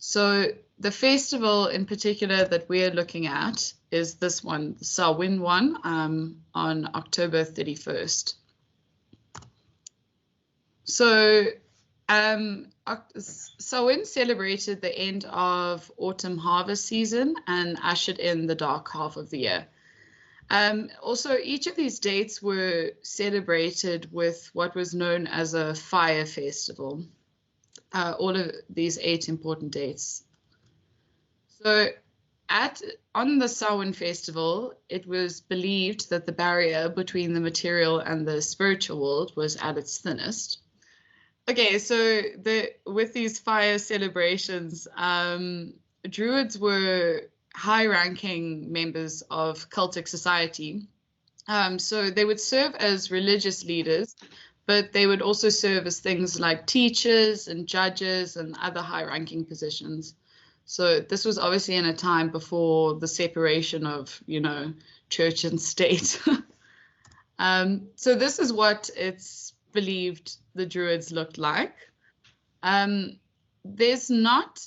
So the festival in particular that we're looking at is this one, the Samhain one, on October 31st. So Samhain celebrated the end of autumn harvest season and ushered in the dark half of the year. Also, each of these dates were celebrated with what was known as a fire festival. All of these 8 important dates. So on the Samhain festival, it was believed that the barrier between the material and the spiritual world was at its thinnest. Okay, so with these fire celebrations, Druids were high-ranking members of cultic society. So they would serve as religious leaders, but they would also serve as things like teachers and judges and other high-ranking positions. So this was obviously in a time before the separation of, church and state. So this is what it's believed the Druids looked like. There's not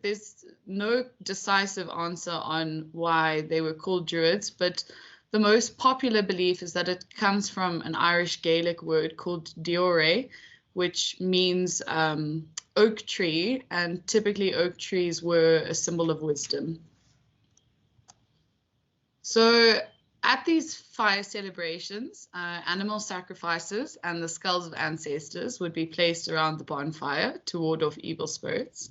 there's no decisive answer on why they were called Druids, but the most popular belief is that it comes from an Irish Gaelic word called diore, which means oak tree, and typically oak trees were a symbol of wisdom. So at these fire celebrations, animal sacrifices and the skulls of ancestors would be placed around the bonfire to ward off evil spirits.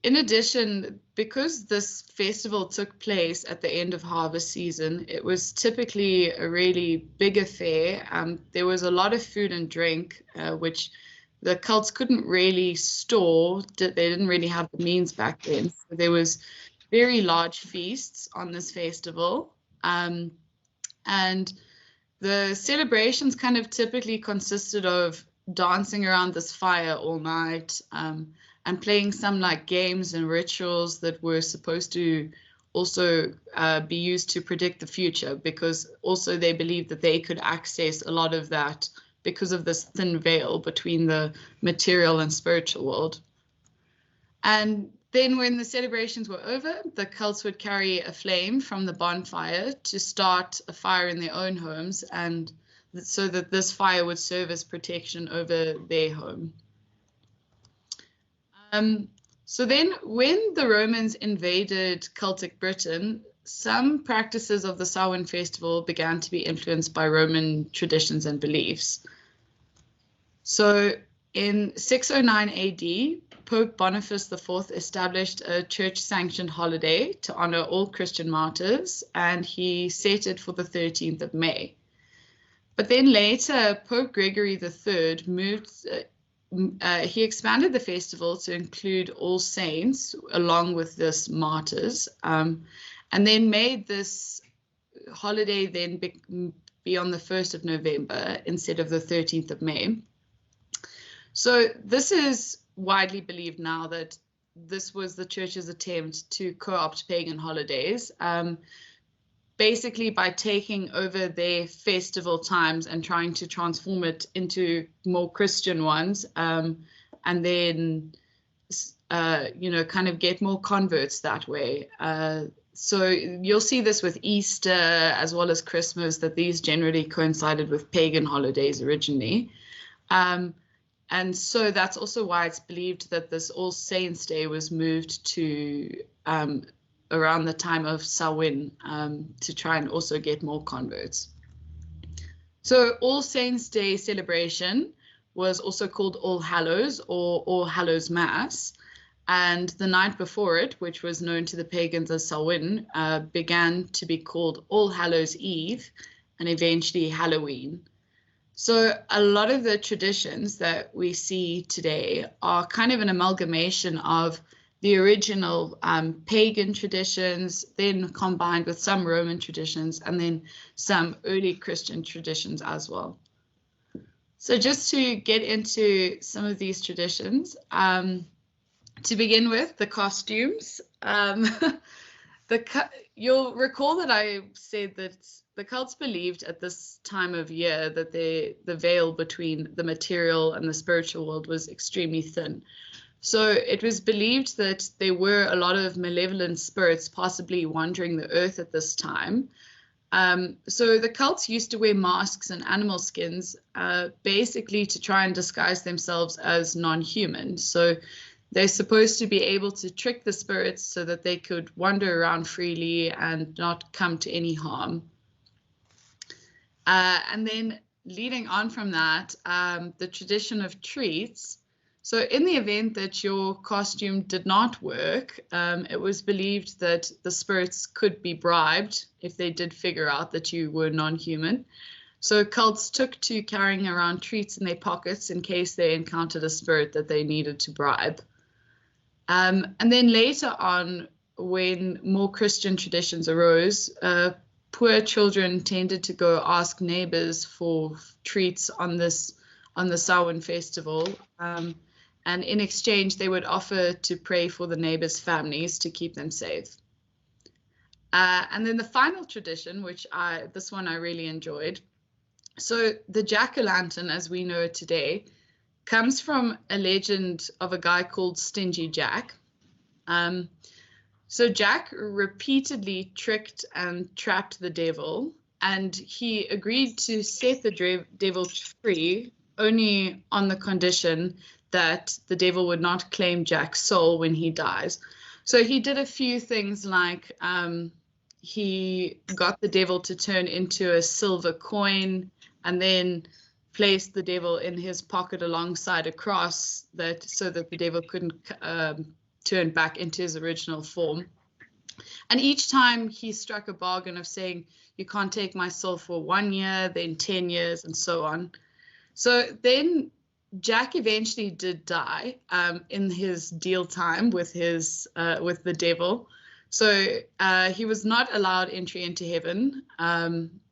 In addition, because this festival took place at the end of harvest season, it was typically a really big affair. There was a lot of food and drink, which the cults couldn't really store. They didn't really have the means back then. So there was very large feasts on this festival. And the celebrations kind of typically consisted of dancing around this fire all night, and playing some like games and rituals that were supposed to also be used to predict the future, because also they believed that they could access a lot of that because of this thin veil between the material and spiritual world. And then when the celebrations were over, the cults would carry a flame from the bonfire to start a fire in their own homes, and so that this fire would serve as protection over their home. So then when the Romans invaded Celtic Britain, some practices of the Samhain festival began to be influenced by Roman traditions and beliefs. So in 609 AD, Pope Boniface IV established a church-sanctioned holiday to honor all Christian martyrs, and he set it for the 13th of May. But then later, Pope Gregory III he expanded the festival to include All Saints along with this martyrs, and then made this holiday then be on the 1st of November instead of the 13th of May. So this is widely believed now that this was the church's attempt to co-opt pagan holidays, basically by taking over their festival times and trying to transform it into more Christian ones, and then, kind of get more converts that way. So you'll see this with Easter as well as Christmas, that these generally coincided with pagan holidays originally. And so that's also why it's believed that this All Saints' Day was moved to around the time of Samhain, to try and also get more converts. So All Saints' Day celebration was also called All Hallows or All Hallows Mass. And the night before it, which was known to the pagans as Samhain, began to be called All Hallows Eve and eventually Halloween. So a lot of the traditions that we see today are kind of an amalgamation of the original pagan traditions, then combined with some Roman traditions, and then some early Christian traditions as well. So just to get into some of these traditions, to begin with, the costumes. You'll recall that I said that the cults believed at this time of year that the veil between the material and the spiritual world was extremely thin. So it was believed that there were a lot of malevolent spirits possibly wandering the earth at this time. So the cults used to wear masks and animal skins, basically to try and disguise themselves as non-human. So they're supposed to be able to trick the spirits so that they could wander around freely and not come to any harm. And then leading on from that, the tradition of treats. So in the event that your costume did not work, it was believed that the spirits could be bribed if they did figure out that you were non-human. So cults took to carrying around treats in their pockets in case they encountered a spirit that they needed to bribe. And then later on, when more Christian traditions arose, poor children tended to go ask neighbors for treats on the Samhain festival. And in exchange, they would offer to pray for the neighbors' families to keep them safe. And then the final tradition, this one I really enjoyed. So the jack-o'-lantern, as we know it today, comes from a legend of a guy called Stingy Jack. So Jack repeatedly tricked and trapped the devil, and he agreed to set the devil free only on the condition that the devil would not claim Jack's soul when he dies. So he did a few things like he got the devil to turn into a silver coin and then placed the devil in his pocket alongside a cross so that the devil couldn't turn back into his original form. And each time he struck a bargain of saying, you can't take my soul for 1 year, then 10 years, and so on. So then Jack eventually did die in his deal time with the devil. So he was not allowed entry into heaven,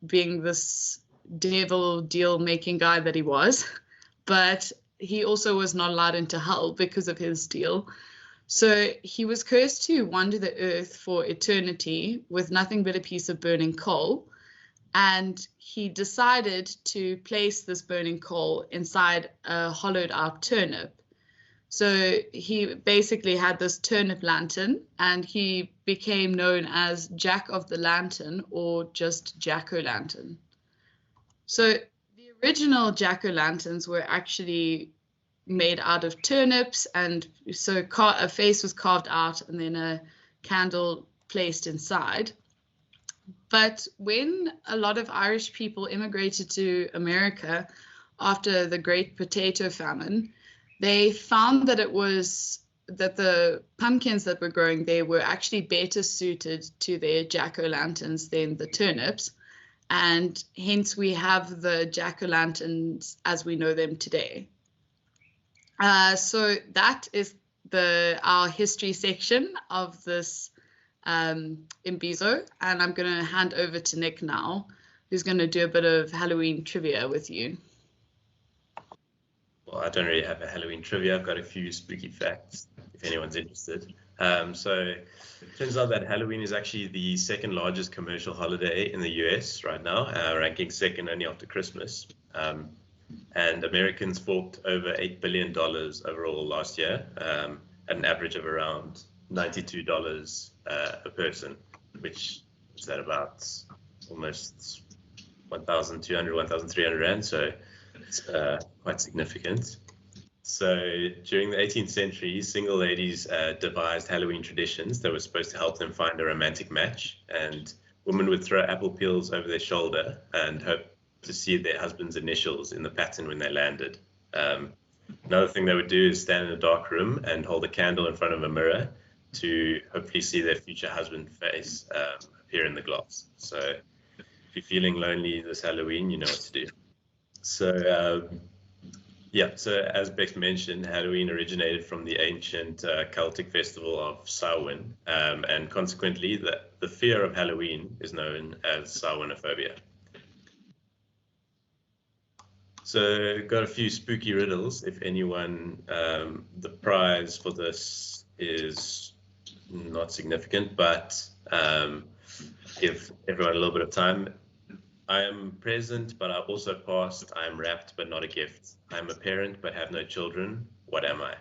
being this devil deal-making guy that he was. But he also was not allowed into hell because of his deal. So he was cursed to wander the earth for eternity with nothing but a piece of burning coal. And he decided to place this burning coal inside a hollowed out turnip. So he basically had this turnip lantern, and he became known as Jack of the Lantern, or just Jack-o'-lantern. So the original Jack-o'-lanterns were actually made out of turnips, and so a face was carved out and then a candle placed inside. But when a lot of Irish people immigrated to America after the Great Potato Famine, they found that the pumpkins that were growing there were actually better suited to their jack-o'-lanterns than the turnips, and hence we have the jack-o'-lanterns as we know them today. So that is our history section of this Imbizo, and I'm going to hand over to Nick now, who's going to do a bit of Halloween trivia with you. Well, I don't really have a Halloween trivia. I've got a few spooky facts, if anyone's interested. So it turns out that Halloween is actually the second largest commercial holiday in the US right now, ranking second only after Christmas. And Americans forked over $8 billion overall last year, at an average of around $92 a person, which is at about almost 1,200, 1,300 Rand, so it's quite significant. So during the 18th century, single ladies devised Halloween traditions that were supposed to help them find a romantic match, and women would throw apple peels over their shoulder and hope to see their husband's initials in the pattern when they landed. Another thing they would do is stand in a dark room and hold a candle in front of a mirror to hopefully see their future husband's face appear in the glass. So if you're feeling lonely this Halloween, you know what to do. So so as Bex mentioned, Halloween originated from the ancient Celtic festival of Samhain, and consequently the fear of Halloween is known as Samhainophobia. So got a few spooky riddles. If anyone, the prize for this is not significant, but give everyone a little bit of time. I am present, but I also past. I am wrapped, but not a gift. I am a parent, but have no children. What am I?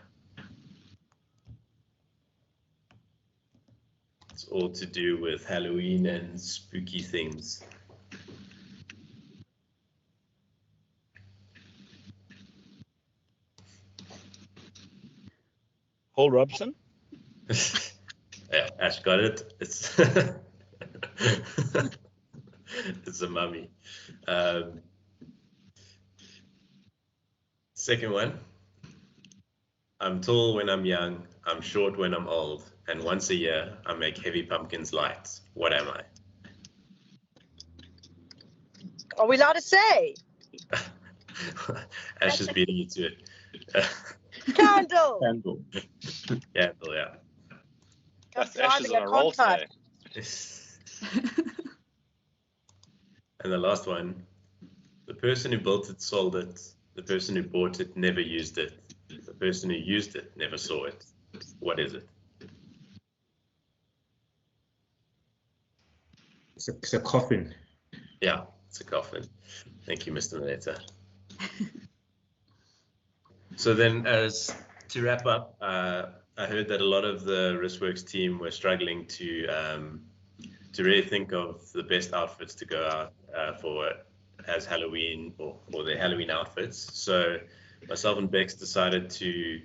It's all to do with Halloween and spooky things. Paul Robeson? Yeah, Ash got it. It's it's a mummy. Second one. I'm tall when I'm young. I'm short when I'm old. And once a year, I make heavy pumpkins light. What am I? Are we allowed to say? Ash is beating you to it. Candle. Candle. Candle, yeah. That's Driving Ash's on a a roll contract. today. And the last one. The person who built it sold it. The person who bought it never used it. The person who used it never saw it. What is it? It's a coffin. Yeah, it's a coffin. Thank you, Mr. Maleta. So then, as to wrap up, I heard that a lot of the Riskworx team were struggling to really think of the best outfits to go out for as Halloween or their Halloween outfits. So myself and Bex decided to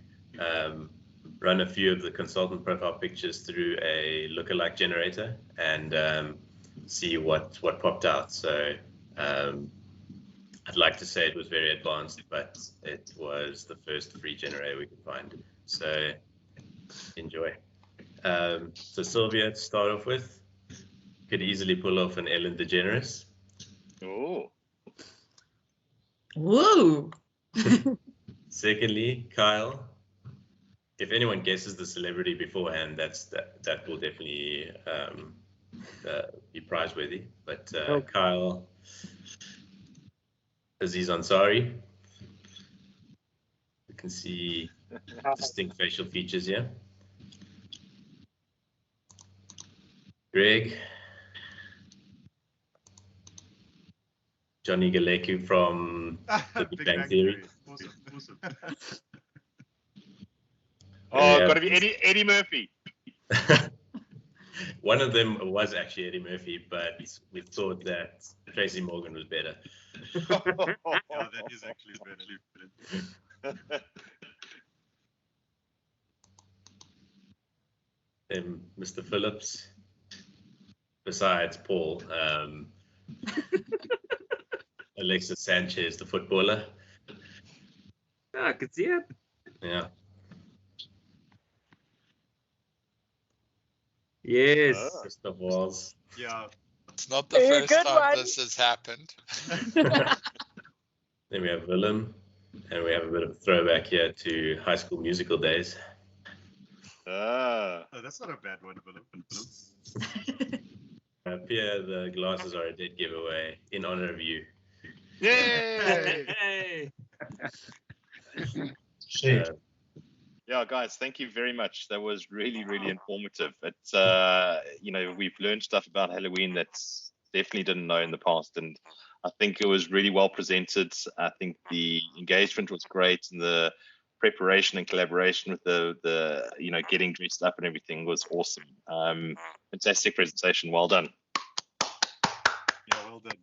run a few of the consultant profile pictures through a lookalike generator and see what popped out. So I'd like to say it was very advanced, but it was the first free generator we could find. So enjoy. So Sylvia, to start off with, could easily pull off an Ellen DeGeneres. Oh. Whoa. Secondly, Kyle, if anyone guesses the celebrity beforehand, that will definitely be prize-worthy. But Kyle, Aziz Ansari, you can see distinct facial features here. Greg, Johnny Galeku from the Big Bang Theory. Awesome. Oh, got to be Eddie Murphy. One of them was actually Eddie Murphy, but we thought that Tracy Morgan was better. Yeah, that is actually better. Then Mr. Phillips, besides Paul, Alexis Sanchez, the footballer. I could see it. Yeah. Yes. Christoph Walls. Yeah. It's not the Very first good time one. this has happened. Then we have Willem, and we have a bit of a throwback here to High School Musical days. Ah. Oh, that's not a bad one, Philip. Pierre, the glasses are a dead giveaway in honor of you. Yay! Hey. Yeah, guys, thank you very much. That was really, really informative. It's, we've learned stuff about Halloween that's definitely didn't know in the past, and I think it was really well presented. I think the engagement was great, and the preparation and collaboration with the getting dressed up and everything was awesome. Fantastic presentation. Well done. Yeah, well done.